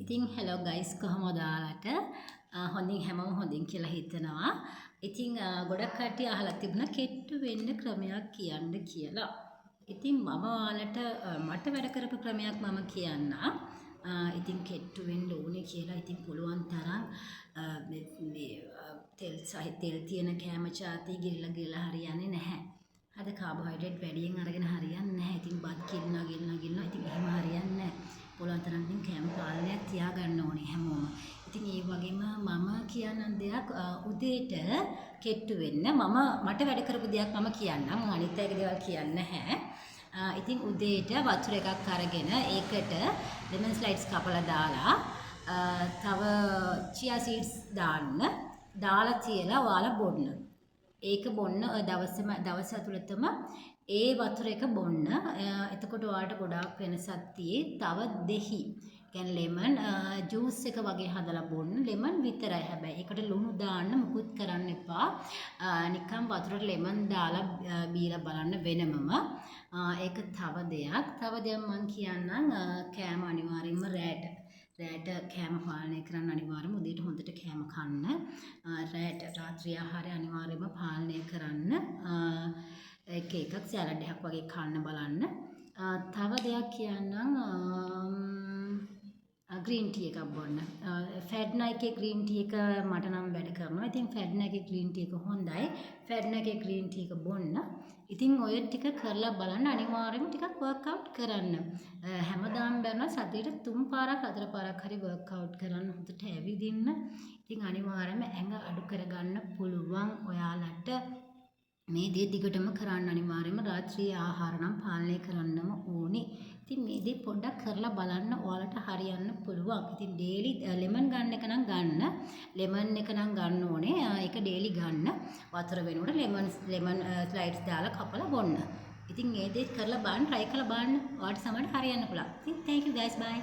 ඉතින් hello guys කොහමද ඔයාලට හොඳින් හැමෝම හොඳින් කියලා හිතනවා. ඉතින් ගොඩක් කට්ටිය අහලා තිබුණා කෙට්ටු වෙන්න ක්‍රමයක් කියන්න කියලා. ඉතින් මම ඔයාලට මට වැඩ කරපු ක්‍රමයක් මම කියන්නම්. ඉතින් කෙට්ටු වෙන්න ඕනේ කියලා ඉතින් පුළුවන් තරම් මේ තෙල් තියෙන කෑම චාති ගිරලා හරියන්නේ නැහැ. අද කාබෝහයිඩ්‍රේට් වැඩියෙන් අරගෙන හරියන්නේ නැහැ. ඉතින් බත් කිල්ලනවා. ඉතින් එහෙම හරියන්නේ නැහැ. පුළුවන් තරම් ඉතින් කෑම පාලනයක් තියාගන්න ඕනේ හැමෝම. ඉතින් ඒ වගේම මම කියන්න දෙයක් උදේට කෙට්ටු වෙන්න මට වැඩ කරපු දෙයක් මම කියන්නම්. මම අනිත් අයගේ දේවල් කියන්නේ නැහැ. ඉතින් උදේට වතුර එකක් අරගෙන ඒකට lemon slices කපලා දාලා තව chia seeds දාලා තියලා ඔයාලා බොන්න. ඒක බොන්න දවස් ඇතුළතම ඒ වතුර එක බොන්න. එතකොට ඔයාලට ගොඩාක් වෙනසක් තියෙයි. තව දෙහි කියන්නේ ලෙමන් ජූස් එක වගේ හදලා බොන්න. ලෙමන් විතරයි හැබැයි. ඒකට ලුණු දාන්න මුකුත් කරන්න එපා. නිකන් වතුරට ලෙමන් දාලා බීලා බලන්න වෙනමම. ඒක තව දෙයක්. මම කියන්නම් කෑම අනිවාර්යෙන්ම රැට කෑම පාලනය කරන්න අනිවාර්යයෙන්ම උදේට හොඳට කෑම කන්න. රැට රාත්‍රී ආහාරය අනිවාර්යයෙන්ම පාලනය කරන්න. එකක් සෑලඩ් එකක් වගේ කන්න බලන්න. තව දෙයක් කියන්නම් ග්‍රීන් ටී එකක් බොන්න. ෆැඩ්නා එකේ ග්‍රීන් ටී එක මට නම් වැඩ කරනවා. ඉතින් ෆැඩ්නා එකේ ග්‍රීන් ටී එක හොඳයි. ෆැඩ්නා එකේ ග්‍රීන් ටී එක බොන්න. ඉතින් ඔය ටික කරලා බලන්න අනිවාර්යයෙන්ම ටිකක් වර්ක්අවුට් කරන්න. හැමදාම බැලුවා සතියට 3 පාරක් 4 පාරක් හරි වර්ක්අවුට් කරන්න. හොඳට ඇවිදින්න. ඉතින් අනිවාර්යයෙන්ම ඇඟ අඩු කරගන්න පුළුවන් ඔයාලට. මේ දේ දිගටම කරන්න අනිවාර්යයෙන්ම රාත්‍රී ආහාර නම් පාලනය කරන්නම ඕනේ. ඉතින් මේ දේ පොඩ්ඩක් කරලා බලන්න ඔයාලට හරියන්න පුළුවන්. ඉතින් ඩේලි ලෙමන් ගන්න එක නම් ගන්න. ලෙමන් එක නම් ගන්න ඕනේ. ඒක ඩේලි ගන්න. වතුර වෙනකොට ලෙමන් ස්ලයිඩ්ස් දාලා කපලා බොන්න. ඉතින් මේ දේ කරලා බලන්න try කරලා බලන්න. ඔයාලට සමහරට හරියන්න පුළුවන්. ඉතින් thank you guys bye.